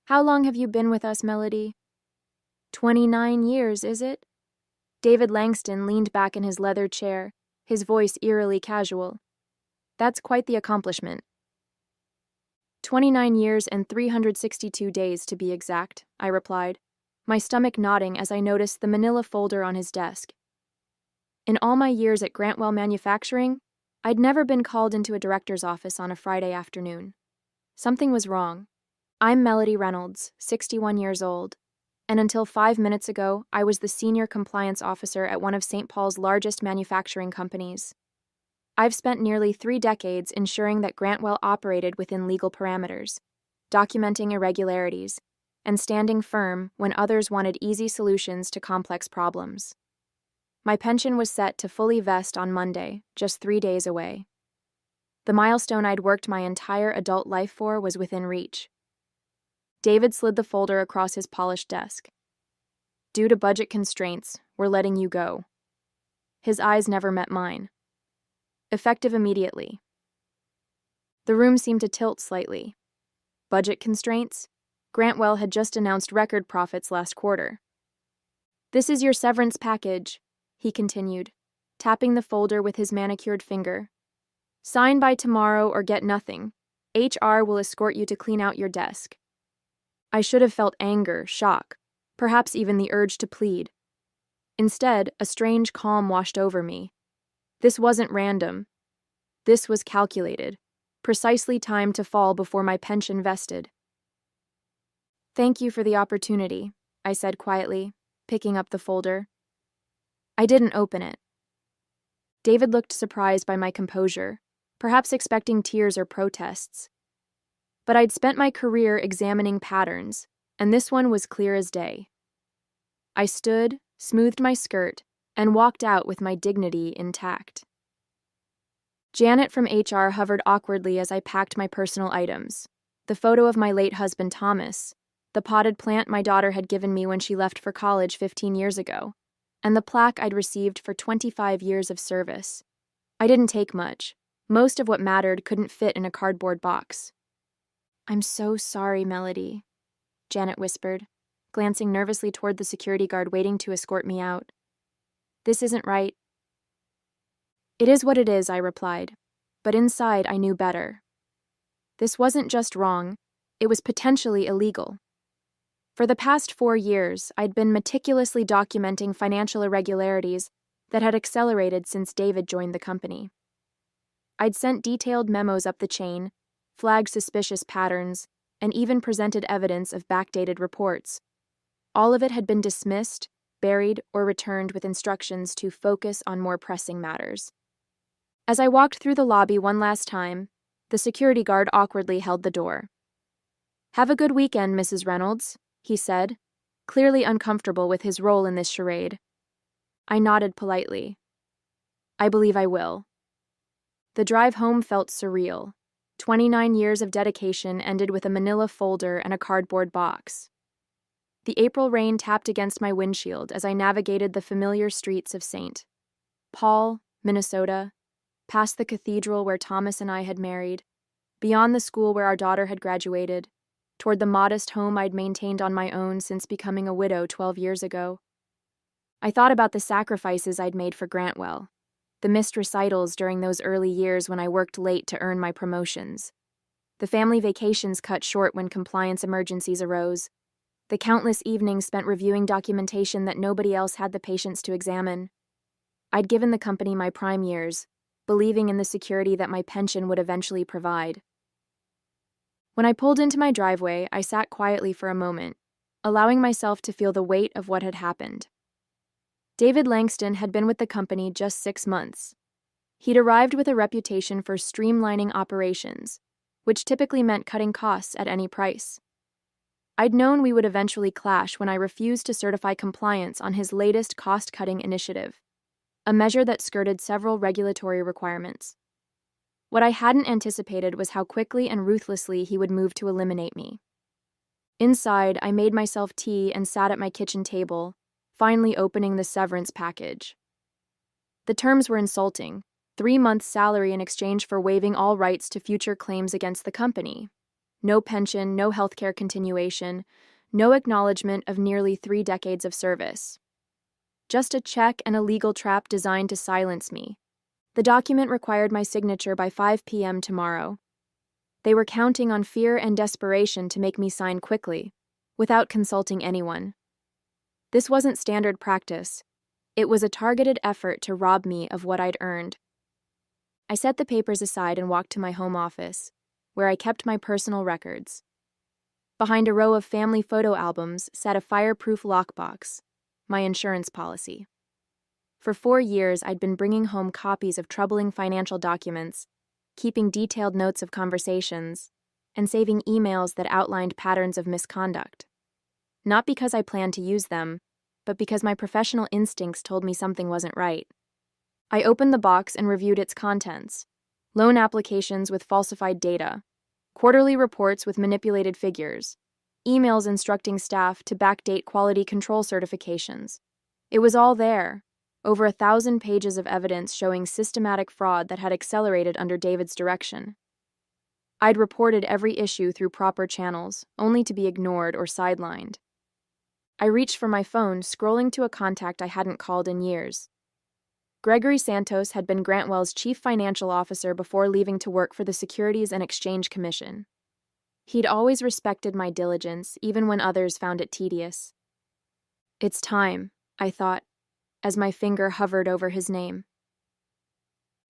How long have you been with us, Melody? 29 years, is it? David Langston leaned back in his leather chair, his voice eerily casual. That's quite the accomplishment. 29 years and 362 days, to be exact, I replied, my stomach nodding as I noticed the manila folder on his desk. In all my years at Grantwell Manufacturing, I'd never been called into a director's office on a Friday afternoon. Something was wrong. I'm Melody Reynolds, 61 years old, and until 5 minutes ago, I was the senior compliance officer at one of St. Paul's largest manufacturing companies. I've spent nearly 3 decades ensuring that Grantwell operated within legal parameters, documenting irregularities, and standing firm when others wanted easy solutions to complex problems. My pension was set to fully vest on Monday, just 3 days away. The milestone I'd worked my entire adult life for was within reach. David slid the folder across his polished desk. Due to budget constraints, we're letting you go. His eyes never met mine. Effective immediately. The room seemed to tilt slightly. Budget constraints? Grantwell had just announced record profits last quarter. This is your severance package, he continued, tapping the folder with his manicured finger. Sign by tomorrow or get nothing. HR will escort you to clean out your desk. I should have felt anger, shock, perhaps even the urge to plead. Instead, a strange calm washed over me. This wasn't random. This was calculated, precisely timed to fall before my pension vested. Thank you for the opportunity, I said quietly, picking up the folder. I didn't open it. David looked surprised by my composure, perhaps expecting tears or protests. But I'd spent my career examining patterns, and this one was clear as day. I stood, smoothed my skirt, and walked out with my dignity intact. Janet from HR hovered awkwardly as I packed my personal items, the photo of my late husband Thomas, the potted plant my daughter had given me when she left for college 15 years ago, and the plaque I'd received for 25 years of service. I didn't take much. Most of what mattered couldn't fit in a cardboard box. I'm so sorry, Melody, Janet whispered, glancing nervously toward the security guard waiting to escort me out. This isn't right. It is what it is, I replied, but inside I knew better. This wasn't just wrong, it was potentially illegal. For the past 4 years, I'd been meticulously documenting financial irregularities that had accelerated since David joined the company. I'd sent detailed memos up the chain, flagged suspicious patterns, and even presented evidence of backdated reports. All of it had been dismissed, buried, or returned with instructions to focus on more pressing matters. As I walked through the lobby one last time, the security guard awkwardly held the door. Have a good weekend, Mrs. Reynolds, he said, clearly uncomfortable with his role in this charade. I nodded politely. I believe I will. The drive home felt surreal. 29 years of dedication ended with a manila folder and a cardboard box. The April rain tapped against my windshield as I navigated the familiar streets of St. Paul, Minnesota, past the cathedral where Thomas and I had married, beyond the school where our daughter had graduated, toward the modest home I'd maintained on my own since becoming a widow 12 years ago. I thought about the sacrifices I'd made for Grantwell, the missed recitals during those early years when I worked late to earn my promotions, the family vacations cut short when compliance emergencies arose, the countless evenings spent reviewing documentation that nobody else had the patience to examine. I'd given the company my prime years, believing in the security that my pension would eventually provide. When I pulled into my driveway, I sat quietly for a moment, allowing myself to feel the weight of what had happened. David Langston had been with the company just 6 months. He'd arrived with a reputation for streamlining operations, which typically meant cutting costs at any price. I'd known we would eventually clash when I refused to certify compliance on his latest cost-cutting initiative, a measure that skirted several regulatory requirements. What I hadn't anticipated was how quickly and ruthlessly he would move to eliminate me. Inside, I made myself tea and sat at my kitchen table, finally opening the severance package. The terms were insulting: 3 months' salary in exchange for waiving all rights to future claims against the company. No pension, no healthcare continuation, no acknowledgement of nearly 3 decades of service. Just a check and a legal trap designed to silence me. The document required my signature by 5 p.m. tomorrow. They were counting on fear and desperation to make me sign quickly, without consulting anyone. This wasn't standard practice. It was a targeted effort to rob me of what I'd earned. I set the papers aside and walked to my home office, where I kept my personal records. Behind a row of family photo albums sat a fireproof lockbox, my insurance policy. For 4 years, I'd been bringing home copies of troubling financial documents, keeping detailed notes of conversations, and saving emails that outlined patterns of misconduct. Not because I planned to use them, but because my professional instincts told me something wasn't right. I opened the box and reviewed its contents: loan applications with falsified data, quarterly reports with manipulated figures, emails instructing staff to backdate quality control certifications. It was all there, over 1,000 pages of evidence showing systematic fraud that had accelerated under David's direction. I'd reported every issue through proper channels, only to be ignored or sidelined. I reached for my phone, scrolling to a contact I hadn't called in years. Gregory Santos had been Grantwell's chief financial officer before leaving to work for the Securities and Exchange Commission. He'd always respected my diligence, even when others found it tedious. It's time, I thought, as my finger hovered over his name.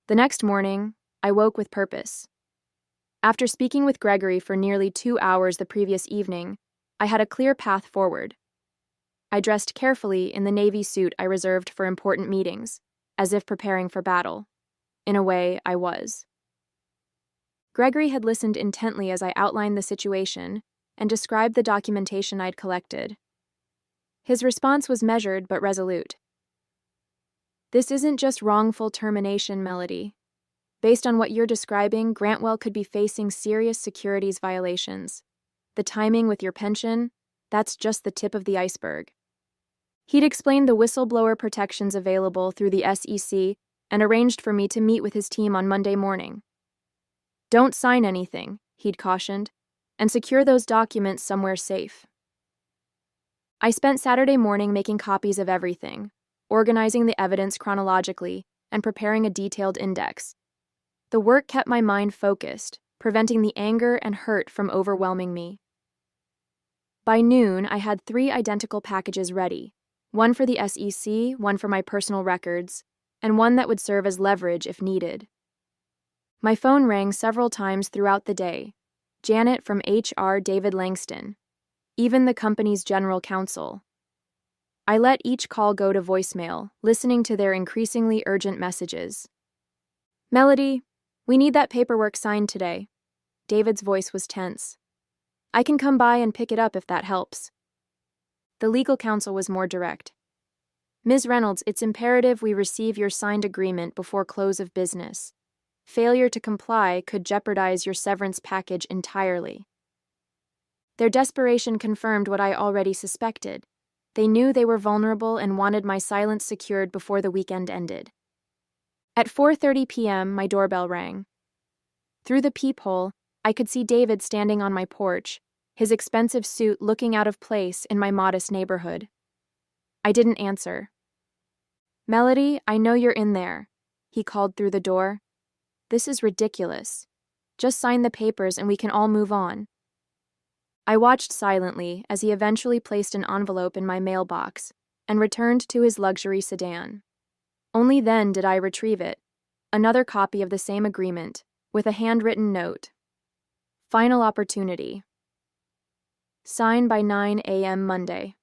The next morning, I woke with purpose. After speaking with Gregory for nearly 2 hours the previous evening, I had a clear path forward. I dressed carefully in the navy suit I reserved for important meetings, as if preparing for battle. In a way, I was. Gregory had listened intently as I outlined the situation and described the documentation I'd collected. His response was measured but resolute. This isn't just wrongful termination, Melody. Based on what you're describing, Grantwell could be facing serious securities violations. The timing with your pension, that's just the tip of the iceberg. He'd explained the whistleblower protections available through the SEC and arranged for me to meet with his team on Monday morning. Don't sign anything, he'd cautioned, and secure those documents somewhere safe. I spent Saturday morning making copies of everything, organizing the evidence chronologically, and preparing a detailed index. The work kept my mind focused, preventing the anger and hurt from overwhelming me. By noon, I had 3 identical packages ready, one for the SEC, one for my personal records, and one that would serve as leverage if needed. My phone rang several times throughout the day. Janet from HR, David Langston, even the company's general counsel. I let each call go to voicemail, listening to their increasingly urgent messages. Melody, we need that paperwork signed today. David's voice was tense. I can come by and pick it up if that helps. The legal counsel was more direct. Ms. Reynolds, it's imperative we receive your signed agreement before close of business. Failure to comply could jeopardize your severance package entirely. Their desperation confirmed what I already suspected. They knew they were vulnerable and wanted my silence secured before the weekend ended. At 4:30 p.m., my doorbell rang. Through the peephole, I could see David standing on my porch, his expensive suit looking out of place in my modest neighborhood. I didn't answer. Melody, I know you're in there, he called through the door. This is ridiculous. Just sign the papers and we can all move on. I watched silently as he eventually placed an envelope in my mailbox and returned to his luxury sedan. Only then did I retrieve it, another copy of the same agreement, with a handwritten note. Final opportunity. Sign by 9 a.m. Monday.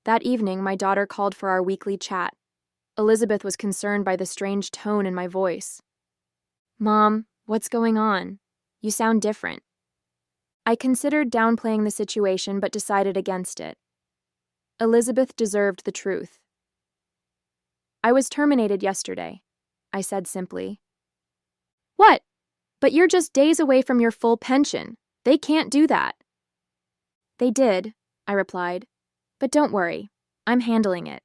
That evening, my daughter called for our weekly chat. Elizabeth was concerned by the strange tone in my voice. Mom, what's going on? You sound different. I considered downplaying the situation but decided against it. Elizabeth deserved the truth. I was terminated yesterday, I said simply. What? But you're just days away from your full pension. They can't do that. They did, I replied. But don't worry, I'm handling it.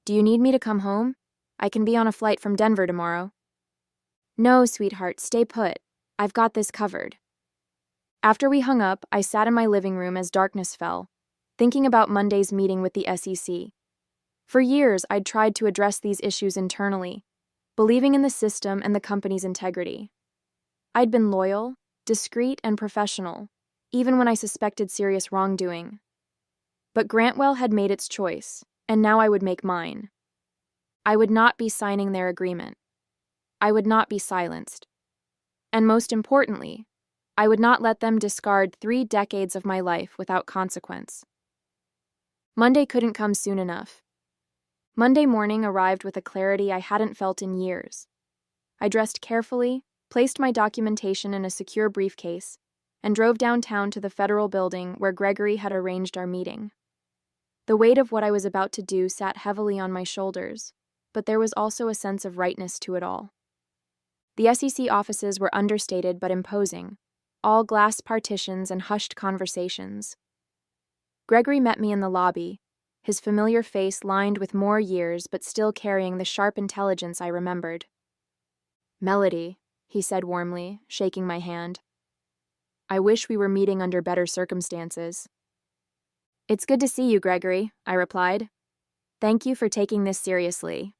Do you need me to come home? I can be on a flight from Denver tomorrow. No, sweetheart, stay put. I've got this covered. After we hung up, I sat in my living room as darkness fell, thinking about Monday's meeting with the SEC. For years, I'd tried to address these issues internally, believing in the system and the company's integrity. I'd been loyal, discreet, and professional, even when I suspected serious wrongdoing. But Grantwell had made its choice, and now I would make mine. I would not be signing their agreement. I would not be silenced. And most importantly, I would not let them discard 3 decades of my life without consequence. Monday couldn't come soon enough. Monday morning arrived with a clarity I hadn't felt in years. I dressed carefully, placed my documentation in a secure briefcase, and drove downtown to the federal building where Gregory had arranged our meeting. The weight of what I was about to do sat heavily on my shoulders, but there was also a sense of rightness to it all. The SEC offices were understated but imposing, all glass partitions and hushed conversations. Gregory met me in the lobby, his familiar face lined with more years but still carrying the sharp intelligence I remembered. "Melody," he said warmly, shaking my hand. "I wish we were meeting under better circumstances." "It's good to see you, Gregory," I replied. "Thank you for taking this seriously."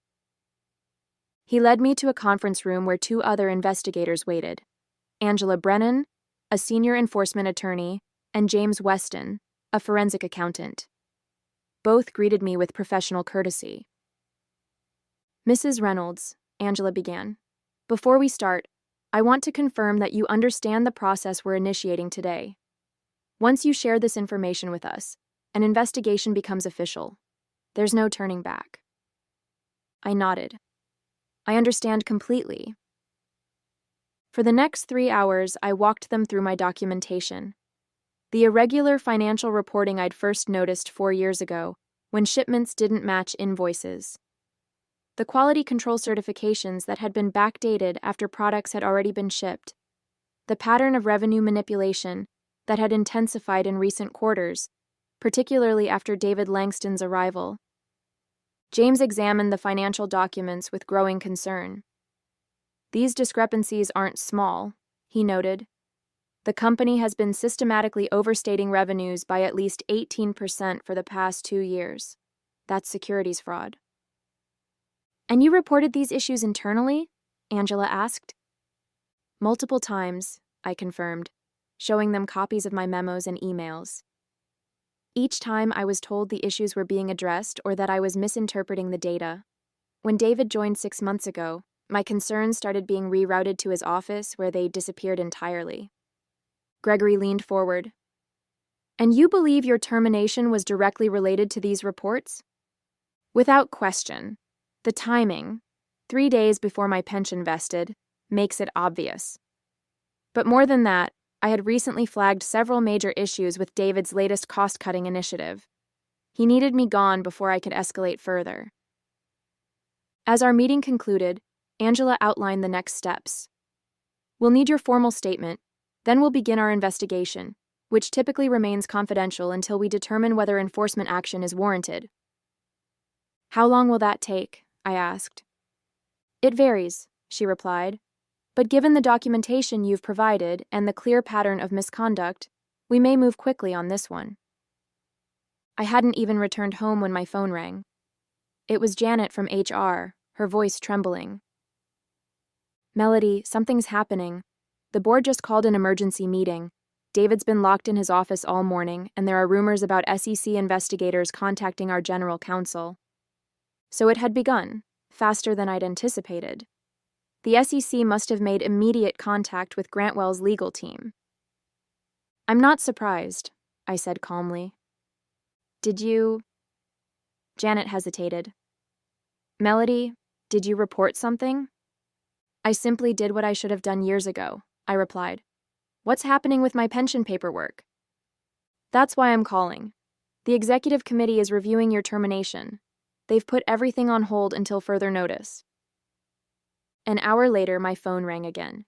He led me to a conference room where 2 other investigators waited: Angela Brennan, a senior enforcement attorney, and James Weston, a forensic accountant. Both greeted me with professional courtesy. "Mrs. Reynolds," Angela began, "before we start, I want to confirm that you understand the process we're initiating today. Once you share this information with us, an investigation becomes official. There's no turning back." I nodded. "I understand completely." For the next 3 hours, I walked them through my documentation. The irregular financial reporting I'd first noticed 4 years ago, when shipments didn't match invoices. The quality control certifications that had been backdated after products had already been shipped. The pattern of revenue manipulation that had intensified in recent quarters, particularly after David Langston's arrival. James examined the financial documents with growing concern. "These discrepancies aren't small," he noted. "The company has been systematically overstating revenues by at least 18% for the past 2 years. That's securities fraud." "And you reported these issues internally?" Angela asked. "Multiple times," I confirmed, showing them copies of my memos and emails. Each time I was told the issues were being addressed or that I was misinterpreting the data. When David joined 6 months ago, my concerns started being rerouted to his office where they disappeared entirely. Gregory leaned forward. "And you believe your termination was directly related to these reports?" "Without question. The timing, 3 days before my pension vested, makes it obvious. But more than that, I had recently flagged several major issues with David's latest cost-cutting initiative. He needed me gone before I could escalate further." As our meeting concluded, Angela outlined the next steps. "We'll need your formal statement, then we'll begin our investigation, which typically remains confidential until we determine whether enforcement action is warranted." "How long will that take?" I asked. "It varies," she replied. "But given the documentation you've provided and the clear pattern of misconduct, we may move quickly on this one." I hadn't even returned home when my phone rang. It was Janet from HR, her voice trembling. "Melody, something's happening. The board just called an emergency meeting. David's been locked in his office all morning, and there are rumors about SEC investigators contacting our general counsel." So it had begun, faster than I'd anticipated. The SEC must have made immediate contact with Grantwell's legal team. "I'm not surprised," I said calmly. "Did you—" Janet hesitated. "Melody, did you report something?" "I simply did what I should have done years ago," I replied. "What's happening with my pension paperwork?" "That's why I'm calling. The executive committee is reviewing your termination. They've put everything on hold until further notice." An hour later, my phone rang again.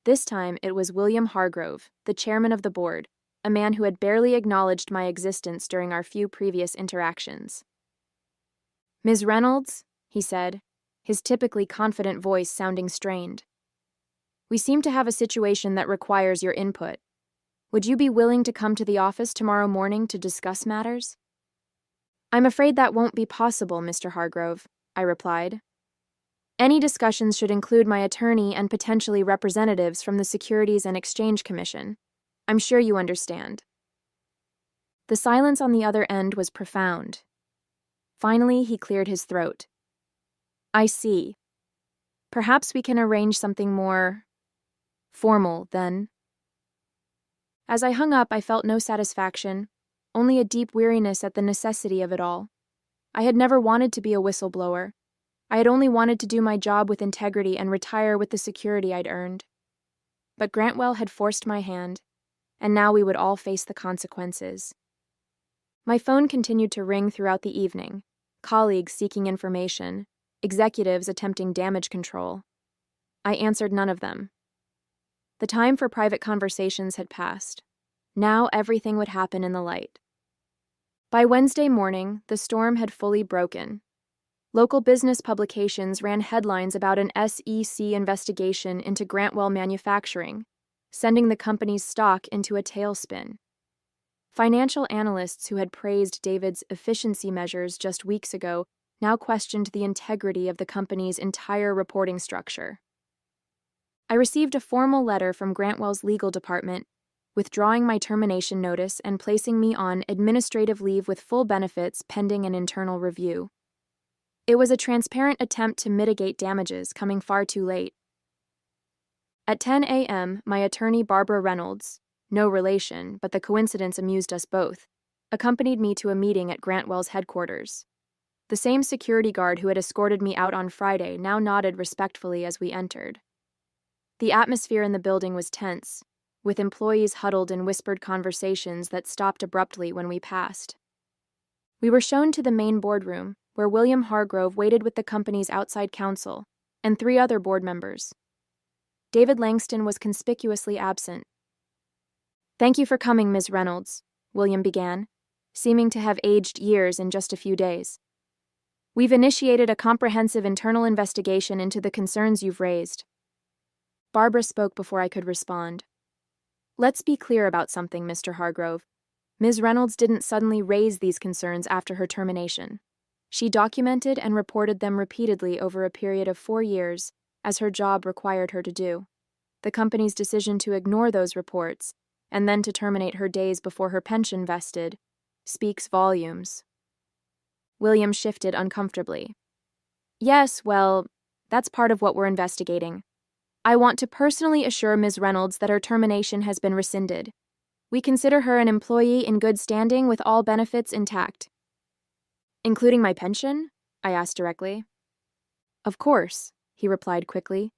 This time, it was William Hargrove, the chairman of the board, a man who had barely acknowledged my existence during our few previous interactions. "Ms. Reynolds," he said, his typically confident voice sounding strained. "We seem to have a situation that requires your input. Would you be willing to come to the office tomorrow morning to discuss matters? I'm afraid that won't be possible, Mr. Hargrove, I replied. Any discussions should include my attorney and potentially representatives from the Securities and Exchange Commission. I'm sure you understand. The silence on the other end was profound. Finally, he cleared his throat. I see. Perhaps we can arrange something more formal, then. As I hung up, I felt no satisfaction, only a deep weariness at the necessity of it all. I had never wanted to be a whistleblower. I had only wanted to do my job with integrity and retire with the security I'd earned. But Grantwell had forced my hand, and now we would all face the consequences. My phone continued to ring throughout the evening, colleagues seeking information, executives attempting damage control. I answered none of them. The time for private conversations had passed. Now everything would happen in the light. By Wednesday morning, the storm had fully broken. Local business publications ran headlines about an SEC investigation into Grantwell Manufacturing, sending the company's stock into a tailspin. Financial analysts who had praised David's efficiency measures just weeks ago now questioned the integrity of the company's entire reporting structure. I received a formal letter from Grantwell's legal department withdrawing my termination notice and placing me on administrative leave with full benefits pending an internal review. It was a transparent attempt to mitigate damages coming far too late. At 10 a.m., my attorney Barbara Reynolds, no relation, but the coincidence amused us both, accompanied me to a meeting at Grantwell's headquarters. The same security guard who had escorted me out on Friday now nodded respectfully as we entered. The atmosphere in the building was tense, with employees huddled in whispered conversations that stopped abruptly when we passed. We were shown to the main boardroom, where William Hargrove waited with the company's outside counsel and 3 other board members. David Langston was conspicuously absent. "Thank you for coming, Ms. Reynolds," William began, seeming to have aged years in just a few days. "We've initiated a comprehensive internal investigation into the concerns you've raised." Barbara spoke before I could respond. "Let's be clear about something, Mr. Hargrove. Ms. Reynolds didn't suddenly raise these concerns after her termination. She documented and reported them repeatedly over a period of 4 years, as her job required her to do. The company's decision to ignore those reports, and then to terminate her days before her pension vested, speaks volumes." William shifted uncomfortably. "Yes, well, that's part of what we're investigating. I want to personally assure Ms. Reynolds that her termination has been rescinded. We consider her an employee in good standing with all benefits intact." "Including my pension?" I asked directly. "Of course," he replied quickly.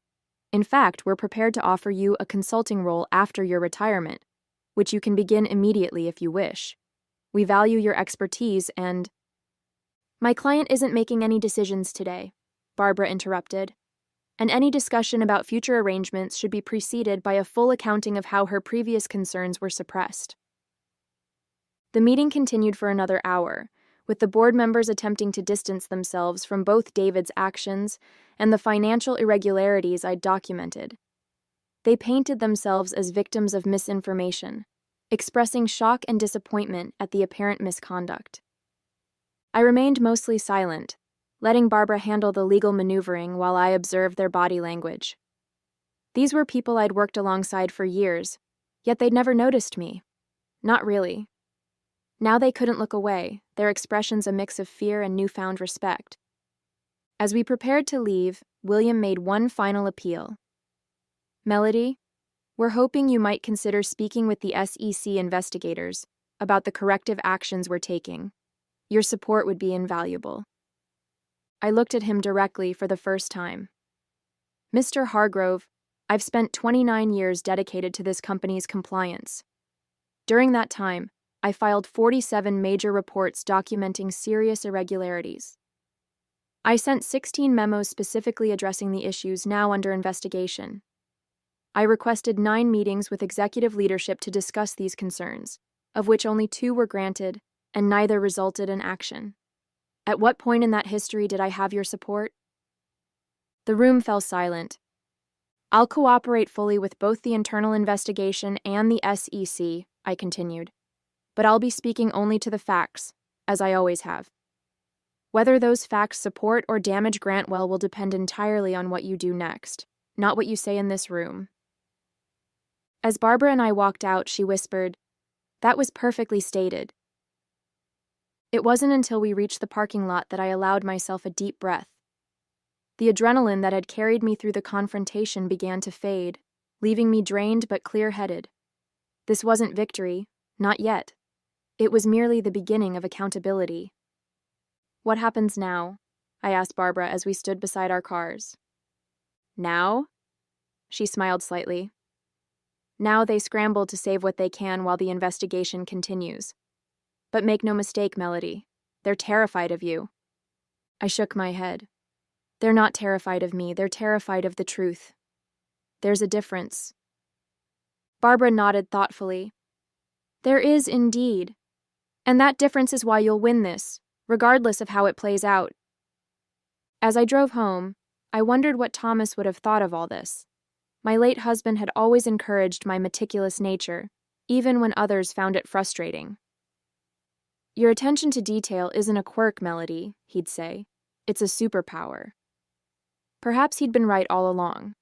"In fact, we're prepared to offer you a consulting role after your retirement, which you can begin immediately if you wish. We value your expertise and—" "My client isn't making any decisions today," Barbara interrupted, "and any discussion about future arrangements should be preceded by a full accounting of how her previous concerns were suppressed." The meeting continued for another hour, with the board members attempting to distance themselves from both David's actions and the financial irregularities I'd documented. They painted themselves as victims of misinformation, expressing shock and disappointment at the apparent misconduct. I remained mostly silent, letting Barbara handle the legal maneuvering while I observed their body language. These were people I'd worked alongside for years, yet they'd never noticed me. Not really. Now they couldn't look away, their expressions a mix of fear and newfound respect. As we prepared to leave, William made one final appeal. "Melody, we're hoping you might consider speaking with the SEC investigators about the corrective actions we're taking. Your support would be invaluable." I looked at him directly for the first time. "Mr. Hargrove, I've spent 29 years dedicated to this company's compliance. During that time, I filed 47 major reports documenting serious irregularities. I sent 16 memos specifically addressing the issues now under investigation. I requested 9 meetings with executive leadership to discuss these concerns, of which only 2 were granted, and neither resulted in action. At what point in that history did I have your support?" The room fell silent. I'll cooperate fully with both the internal investigation and the SEC, I continued. But I'll be speaking only to the facts, as I always have. Whether those facts support or damage Grantwell will depend entirely on what you do next, not what you say in this room. As Barbara and I walked out, she whispered, "That was perfectly stated." It wasn't until we reached the parking lot that I allowed myself a deep breath. The adrenaline that had carried me through the confrontation began to fade, leaving me drained but clear-headed. This wasn't victory, not yet. It was merely the beginning of accountability. "What happens now?" I asked Barbara as we stood beside our cars. "Now?" She smiled slightly. "Now they scramble to save what they can while the investigation continues. But make no mistake, Melody, they're terrified of you." I shook my head. "They're not terrified of me, they're terrified of the truth. There's a difference." Barbara nodded thoughtfully. "There is indeed. And that difference is why you'll win this, regardless of how it plays out." As I drove home, I wondered what Thomas would have thought of all this. My late husband had always encouraged my meticulous nature, even when others found it frustrating. "Your attention to detail isn't a quirk, Melody," he'd say. "It's a superpower." Perhaps he'd been right all along.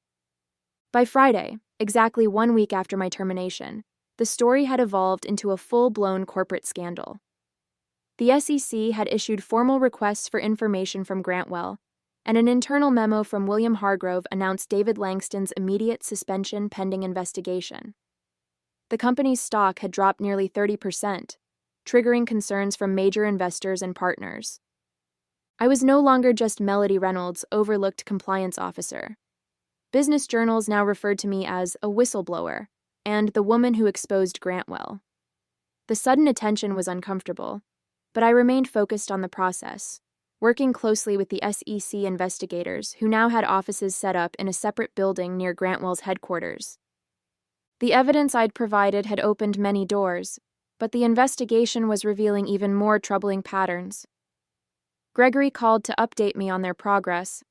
By Friday, exactly 1 week after my termination, the story had evolved into a full-blown corporate scandal. The SEC had issued formal requests for information from Grantwell, and an internal memo from William Hargrove announced David Langston's immediate suspension pending investigation. The company's stock had dropped nearly 30%, triggering concerns from major investors and partners. I was no longer just Melody Reynolds' overlooked compliance officer. Business journals now referred to me as a whistleblower and the woman who exposed Grantwell. The sudden attention was uncomfortable, but I remained focused on the process, working closely with the SEC investigators who now had offices set up in a separate building near Grantwell's headquarters. The evidence I'd provided had opened many doors, but the investigation was revealing even more troubling patterns. Gregory called to update me on their progress.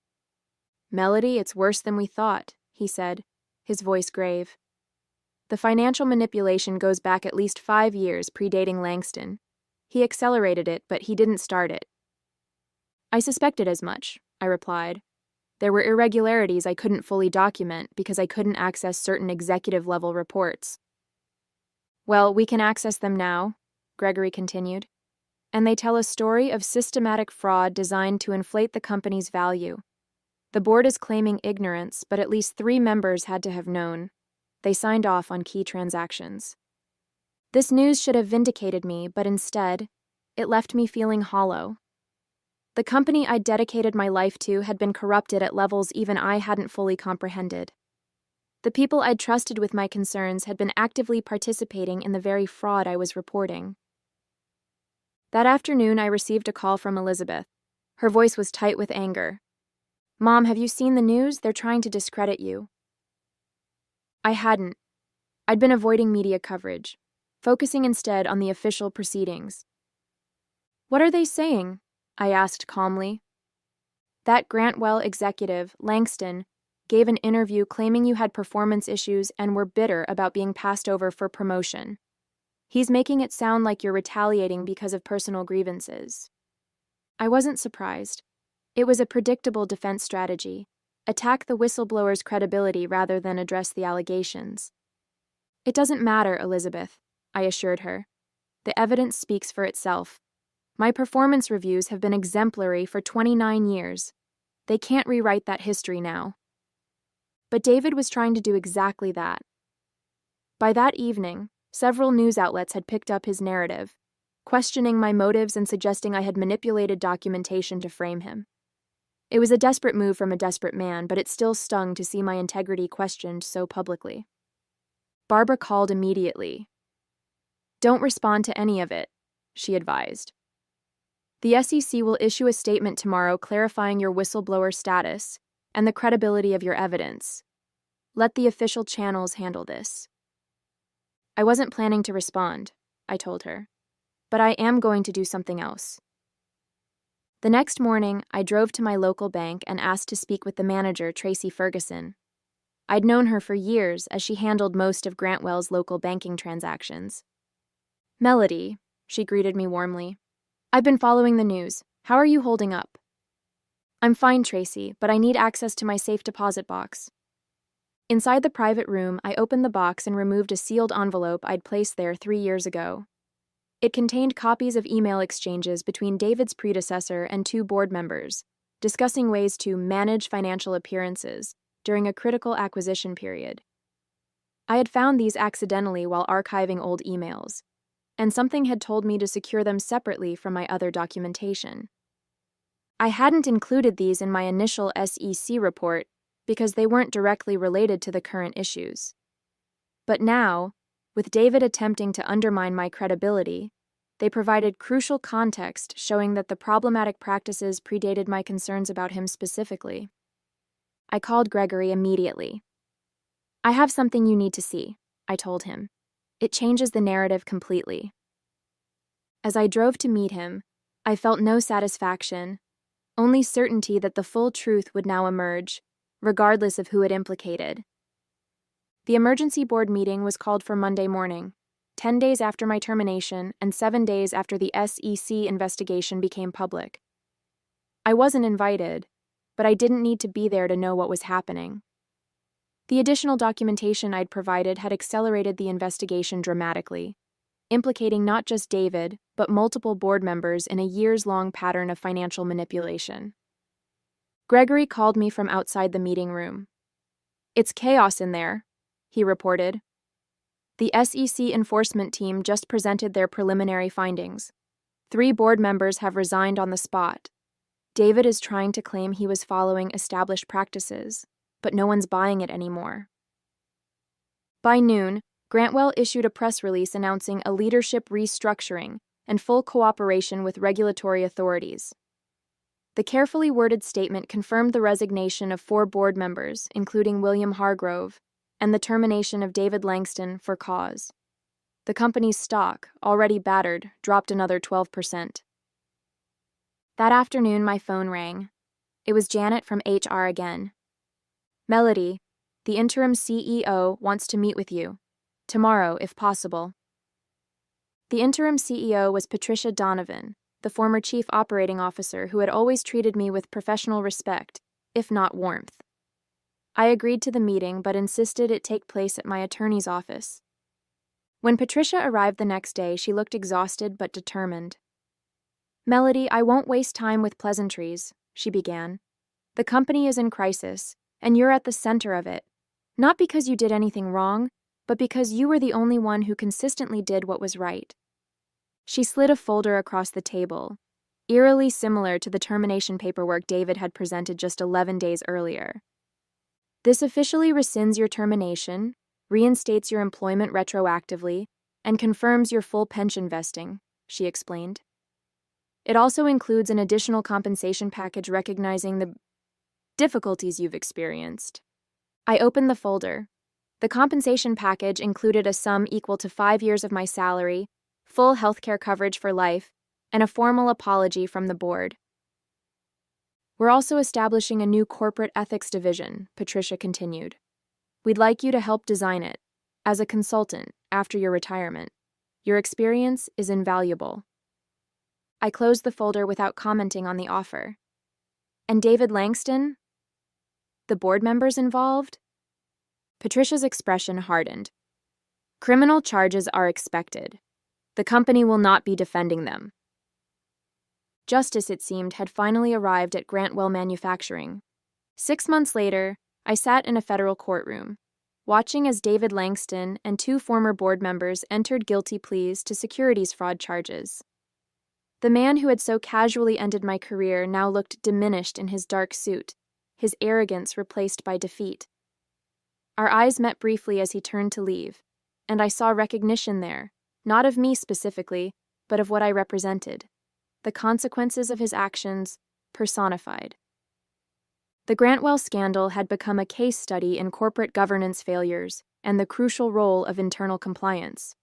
"Melody, it's worse than we thought," he said, his voice grave. "The financial manipulation goes back at least 5 years, predating Langston. He accelerated it, but he didn't start it." "I suspected as much," I replied. "There were irregularities I couldn't fully document because I couldn't access certain executive-level reports." "Well, we can access them now," Gregory continued. "And they tell a story of systematic fraud designed to inflate the company's value. The board is claiming ignorance, but at least 3 members had to have known. They signed off on key transactions." This news should have vindicated me, but instead, it left me feeling hollow. The company I'd dedicated my life to had been corrupted at levels even I hadn't fully comprehended. The people I'd trusted with my concerns had been actively participating in the very fraud I was reporting. That afternoon, I received a call from Elizabeth. Her voice was tight with anger. "Mom, have you seen the news? They're trying to discredit you." I hadn't. I'd been avoiding media coverage, focusing instead on the official proceedings. "What are they saying?" I asked calmly. "That Grantwell executive, Langston, gave an interview claiming you had performance issues and were bitter about being passed over for promotion. He's making it sound like you're retaliating because of personal grievances." I wasn't surprised. It was a predictable defense strategy: attack the whistleblower's credibility rather than address the allegations. "It doesn't matter, Elizabeth," I assured her. "The evidence speaks for itself. My performance reviews have been exemplary for 29 years. They can't rewrite that history now." But David was trying to do exactly that. By that evening, several news outlets had picked up his narrative, questioning my motives and suggesting I had manipulated documentation to frame him. It was a desperate move from a desperate man, but it still stung to see my integrity questioned so publicly. Barbara called immediately. "Don't respond to any of it," she advised. "The SEC will issue a statement tomorrow clarifying your whistleblower status and the credibility of your evidence. Let the official channels handle this." I wasn't planning to respond, I told her, but I am going to do something else. The next morning, I drove to my local bank and asked to speak with the manager, Tracy Ferguson. I'd known her for years as she handled most of Grantwell's local banking transactions. "Melody," she greeted me warmly. "I've been following the news. How are you holding up?" "I'm fine, Tracy, but I need access to my safe deposit box." Inside the private room, I opened the box and removed a sealed envelope I'd placed there 3 years ago. It contained copies of email exchanges between David's predecessor and 2 board members, discussing ways to manage financial appearances during a critical acquisition period. I had found these accidentally while archiving old emails, and something had told me to secure them separately from my other documentation. I hadn't included these in my initial SEC report because they weren't directly related to the current issues. But now, with David attempting to undermine my credibility, they provided crucial context showing that the problematic practices predated my concerns about him specifically. I called Gregory immediately. "I have something you need to see," I told him. "It changes the narrative completely." As I drove to meet him, I felt no satisfaction, only certainty that the full truth would now emerge, regardless of who it implicated. The emergency board meeting was called for Monday morning, 10 days after my termination and 7 days after the SEC investigation became public. I wasn't invited, but I didn't need to be there to know what was happening. The additional documentation I'd provided had accelerated the investigation dramatically, implicating not just David, but multiple board members in a years-long pattern of financial manipulation. Gregory called me from outside the meeting room. "It's chaos in there," he reported. "The SEC enforcement team just presented their preliminary findings. 3 board members have resigned on the spot. David is trying to claim he was following established practices, but no one's buying it anymore." By noon, Grantwell issued a press release announcing a leadership restructuring and full cooperation with regulatory authorities. The carefully worded statement confirmed the resignation of 4 board members, including William Hargrove, and the termination of David Langston for cause. The company's stock, already battered, dropped another 12%. That afternoon, my phone rang. It was Janet from HR again. "Melody, the interim CEO wants to meet with you. Tomorrow, if possible." The interim CEO was Patricia Donovan, the former chief operating officer who had always treated me with professional respect, if not warmth. I agreed to the meeting but insisted it take place at my attorney's office. When Patricia arrived the next day, she looked exhausted but determined. "Melody, I won't waste time with pleasantries," she began. "The company is in crisis, and you're at the center of it. Not because you did anything wrong, but because you were the only one who consistently did what was right." She slid a folder across the table, eerily similar to the termination paperwork David had presented just 11 days earlier. "This officially rescinds your termination, reinstates your employment retroactively, and confirms your full pension vesting," she explained. "It also includes an additional compensation package recognizing the difficulties you've experienced." I opened the folder. The compensation package included a sum equal to 5 years of my salary, full healthcare coverage for life, and a formal apology from the board. "We're also establishing a new corporate ethics division," Patricia continued. "We'd like you to help design it, as a consultant, after your retirement. Your experience is invaluable." I closed the folder without commenting on the offer. "And David Langston? The board members involved?" Patricia's expression hardened. "Criminal charges are expected. The company will not be defending them." Justice, it seemed, had finally arrived at Grantwell Manufacturing. 6 months later, I sat in a federal courtroom, watching as David Langston and 2 former board members entered guilty pleas to securities fraud charges. The man who had so casually ended my career now looked diminished in his dark suit, his arrogance replaced by defeat. Our eyes met briefly as he turned to leave, and I saw recognition there, not of me specifically, but of what I represented. The consequences of his actions personified. The Grantwell scandal had become a case study in corporate governance failures and the crucial role of internal compliance.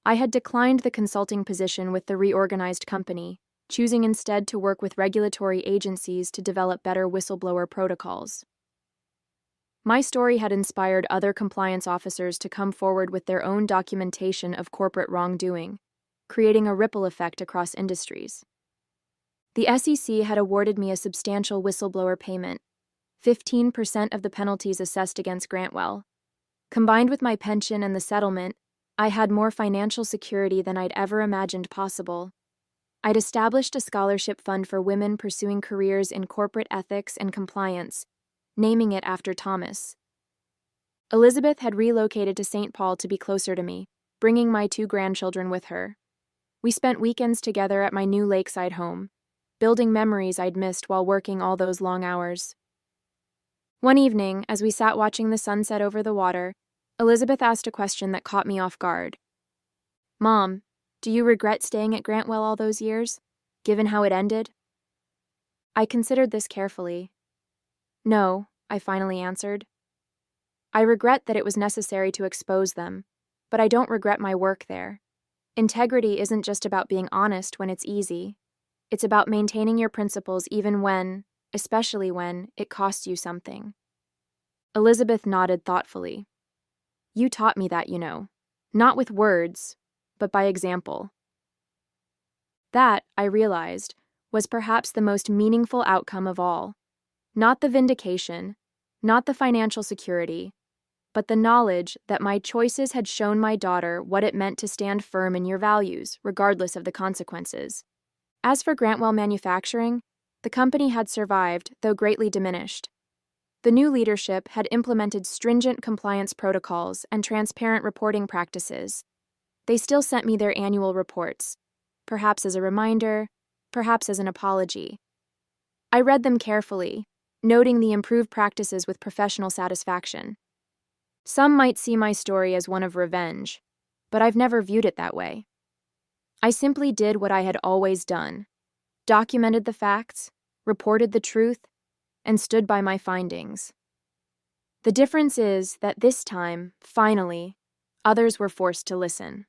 I had declined the consulting position with the reorganized company, choosing instead to work with regulatory agencies to develop better whistleblower protocols. My story had inspired other compliance officers to come forward with their own documentation of corporate wrongdoing, creating a ripple effect across industries. The SEC had awarded me a substantial whistleblower payment, 15% of the penalties assessed against Grantwell. Combined with my pension and the settlement, I had more financial security than I'd ever imagined possible. I'd established a scholarship fund for women pursuing careers in corporate ethics and compliance, naming it after Thomas. Elizabeth had relocated to St. Paul to be closer to me, bringing my 2 grandchildren with her. We spent weekends together at my new lakeside home, building memories I'd missed while working all those long hours. One evening, as we sat watching the sunset over the water, Elizabeth asked a question that caught me off guard. "Mom, do you regret staying at Grantwell all those years, given how it ended?" I considered this carefully. "No," I finally answered. "I regret that it was necessary to expose them, but I don't regret my work there. Integrity isn't just about being honest when it's easy. It's about maintaining your principles even when, especially when, it costs you something." Elizabeth nodded thoughtfully. "You taught me that, you know. Not with words, but by example." That, I realized, was perhaps the most meaningful outcome of all. Not the vindication, not the financial security, but the knowledge that my choices had shown my daughter what it meant to stand firm in your values, regardless of the consequences. As for Grantwell Manufacturing, the company had survived, though greatly diminished. The new leadership had implemented stringent compliance protocols and transparent reporting practices. They still sent me their annual reports, perhaps as a reminder, perhaps as an apology. I read them carefully, noting the improved practices with professional satisfaction. Some might see my story as one of revenge, but I've never viewed it that way. I simply did what I had always done, documented the facts, reported the truth, and stood by my findings. The difference is that this time, finally, others were forced to listen.